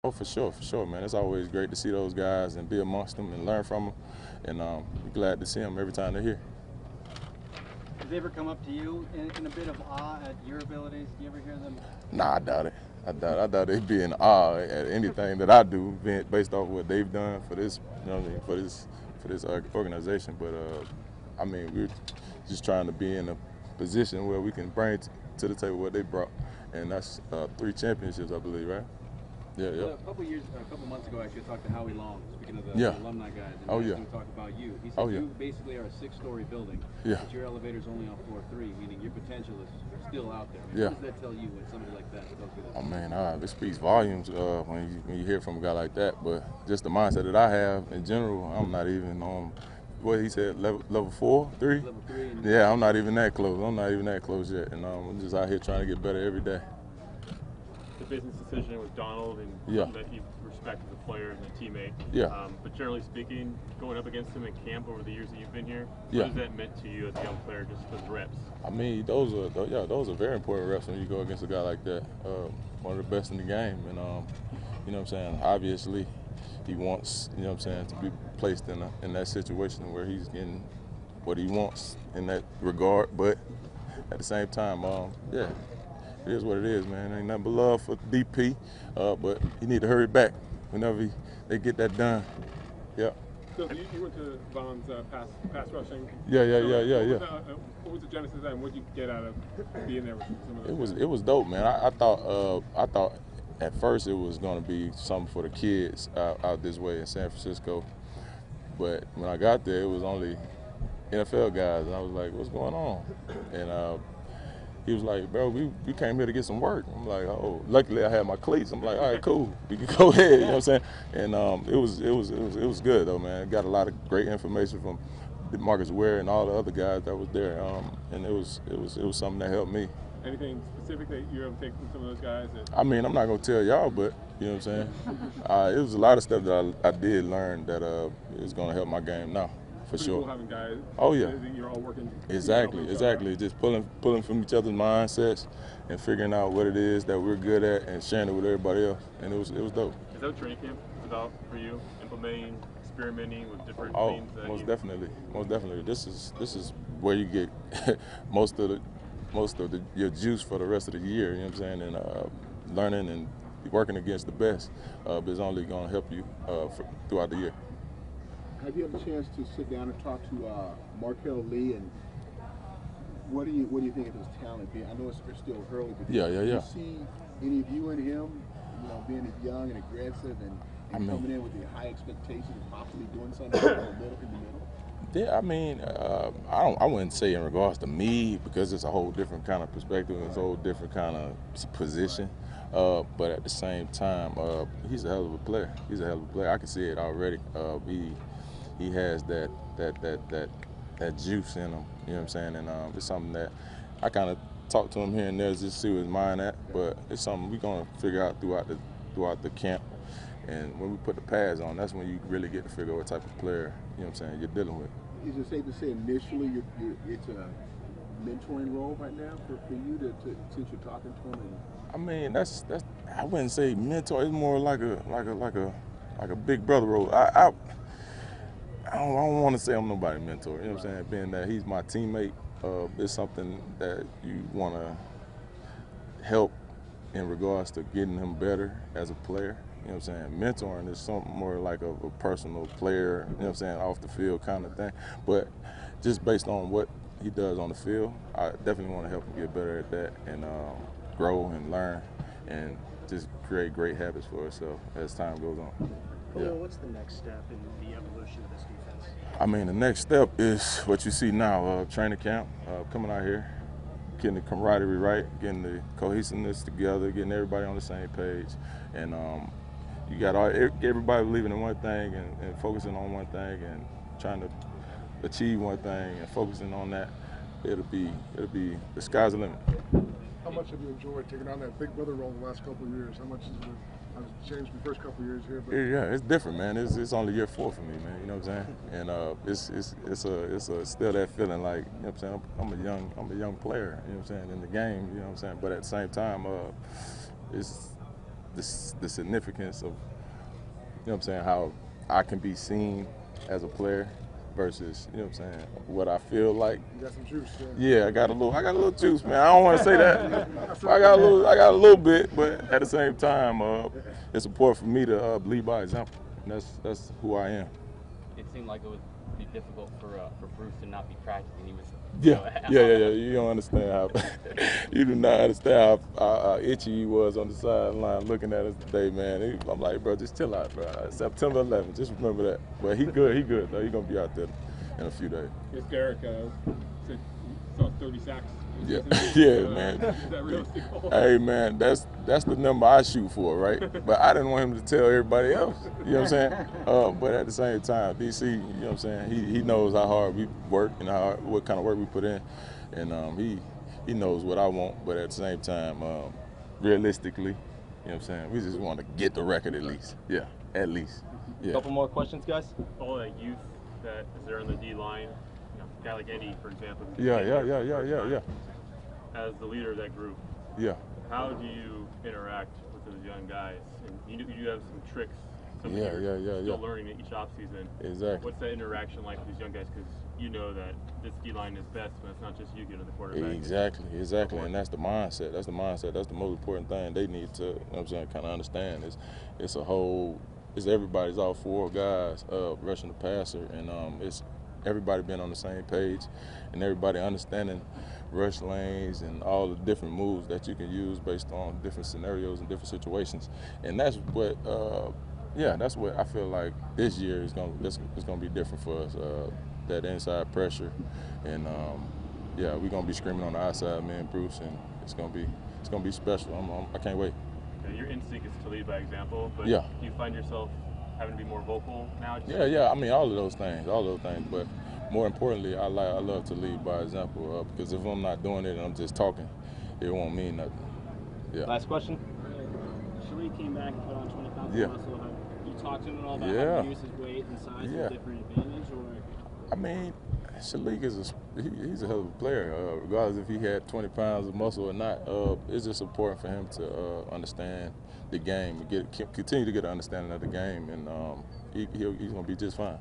Oh, for sure, man. It's always great to see those guys and be amongst them and learn from them, and be glad to see them every time they're here. Do they ever come up to you in a bit of awe at your abilities? Do you ever hear them? Nah, I doubt it. I doubt they'd be in awe at anything that I do, based off what they've done for this, you know what I mean, for this organization. But I mean, we're just trying to be in a position where we can bring to the table what they brought, and that's 3 championships, I believe, right? Yeah, yeah. Well, a couple months ago, actually, I talked to Howie Long, speaking of the Yeah. alumni guys, and Oh, I asked yeah. him to talk about you. He said Oh, yeah. you basically are a 6-story building, Yeah. but your elevator's only on floor 3, meaning your potential is still out there. Yeah. What does that tell you when somebody like that tells you that? Oh man, it speaks volumes when you hear from a guy like that. But just the mindset that I have in general, I'm not even on what he said, level 4, 3. Level 3. And Yeah, I'm not even that close. I'm not even that close yet, and I'm just out here trying to get better every day. The business decision with Donald and Yeah. something that you respect as a player and a teammate. Yeah. But generally speaking, going up against him in camp over the years that you've been here, Yeah. what has that meant to you as a young player, just those reps? I mean, those are very important reps when you go against a guy like that. One of the best in the game, and you know what I'm saying. Obviously, he wants, you know what I'm saying, to be placed in that situation where he's getting what he wants in that regard. But at the same time, yeah, it is what it is, man. Ain't nothing but love for DP, but he need to hurry back whenever they get that done. Yeah. So you went to Vaughn's pass rushing. Yeah. What was the genesis of that, and what did you get out of being there with some of those? It was dope, man. I thought at first it was gonna be something for the kids out this way in San Francisco, but when I got there, it was only NFL guys, and I was like, "What's going on?" And he was like, "Bro, we came here to get some work." I'm like, "Oh, luckily I had my cleats." I'm like, "All right, cool, we can go ahead." You know what I'm saying? And it was good though, man. Got a lot of great information from Marcus Ware and all the other guys that was there, and it was something that helped me. Anything specific that you're able to take from some of those guys? I mean, I'm not gonna tell y'all, but you know what I'm saying. It was a lot of stuff that I did learn that is gonna help my game now, for Pretty sure. cool having guys. Oh yeah. You're all working. Exactly. Just pulling from each other's mindsets and figuring out what it is that we're good at and sharing it with everybody else, and it was dope. Is that what training camp is about for you? Implementing, experimenting with different Oh, things that most definitely. This is where you get most of your juice for the rest of the year. You know what I'm saying? And learning and working against the best is only going to help you throughout the year. Have you had a chance to sit down and talk to Markel Lee, and what do you think of his talent? I know it's still early, but do you see any of you in him, you know, being young and aggressive and coming in with the high expectations and possibly doing something in the middle? Yeah, I mean, I wouldn't say in regards to me, because it's a whole different kind of perspective, it's a whole different kind of position. But at the same time, he's a hell of a player. I can see it already. He has that juice in him. You know what I'm saying? And it's something that I kind of talk to him here and there just to see where his mind at. But it's something we're gonna figure out throughout the camp. And when we put the pads on, that's when you really get to figure out what type of player, you know what I'm saying, you're dealing with. Is it safe to say initially it's a mentoring role right now for you since you're talking to him? I mean, that's I wouldn't say mentor. It's more like a big brother role. I don't want to say I'm nobody's mentor. You know what I'm saying? Being that he's my teammate, it's something that you want to help in regards to getting him better as a player. You know what I'm saying? Mentoring is something more like a personal player, you know what I'm saying, off the field kind of thing. But just based on what he does on the field, I definitely want to help him get better at that and grow and learn and just create great habits for himself as time goes on. Khalil, what's the next step in the evolution of this defense? I mean, the next step is what you see now, training camp, coming out here, getting the camaraderie right, getting the cohesiveness together, getting everybody on the same page. And you got everybody believing in one thing and focusing on one thing and trying to achieve one thing and focusing on that. It'll be the sky's the limit. How much have you enjoyed taking on that big brother role the last couple of years? How much has it changed the first couple of years here? But Yeah, it's different, man. It's only year 4 for me, man. You know what I'm saying? And it's still that feeling like, you know what I'm saying, I'm a young player, you know what I'm saying, in the game, you know what I'm saying. But at the same time, it's the significance of, you know what I'm saying, how I can be seen as a player versus, you know what I'm saying, what I feel like. You got some juice, Yeah, I got a little juice, man. I don't want to say that. I got a little bit, but at the same time, it's important for me to lead by example. And that's who I am. It seemed like it would be difficult for Bruce to not be practicing. He was. Yeah. You don't understand how you do not understand how itchy he was on the sideline looking at us today, man. I'm like, bro, just chill out, bro. September 11th, just remember that. But he good though. He gonna be out there in a few days. Yes, Derek said he saw 30 sacks. Yeah, man. Is that realistic? Hey, man, that's the number I shoot for, right? But I didn't want him to tell everybody else. You know what I'm saying? But at the same time, DC, you know what I'm saying? He knows how hard we work and what kind of work we put in, and he knows what I want. But at the same time, realistically, you know what I'm saying? We just want to get the record at least. Yeah, at least. Yeah. Couple more questions, guys. All that youth that is there on the D line, a guy like Eddie, for example. Yeah. As the leader of that group, yeah. How do you interact with those young guys? And you have some tricks. Yeah. Still learning each offseason. Exactly. What's that interaction like with these young guys? Because you know that this D line is best, but it's not just you getting the quarterback. Exactly. And that's the mindset. That's the most important thing they need to, you know what I'm saying, kind of understand. It's everybody's all four guys rushing the passer, and it's everybody being on the same page and everybody understanding rush lanes and all the different moves that you can use based on different scenarios and different situations. And that's what I feel like this year is gonna be different for us. That inside pressure, and we're gonna be screaming on the outside, me and Bruce, and it's gonna be special. I can't wait. Okay, your instinct is to lead by example, but do you find yourself having to be more vocal now? Yeah. I mean, all of those things, but more importantly, I love to lead by example, because if I'm not doing it and I'm just talking, it won't mean nothing. Yeah. Last question. Khalil came back and put on 20 pounds Yeah. of muscle. Have you talked to him at all about Yeah. how to use his weight and size to a different advantage, or? I mean, Shalik he's a hell of a player, regardless if he had 20 pounds of muscle or not. It's just important for him to understand the game, continue to get an understanding of the game, and he's going to be just fine.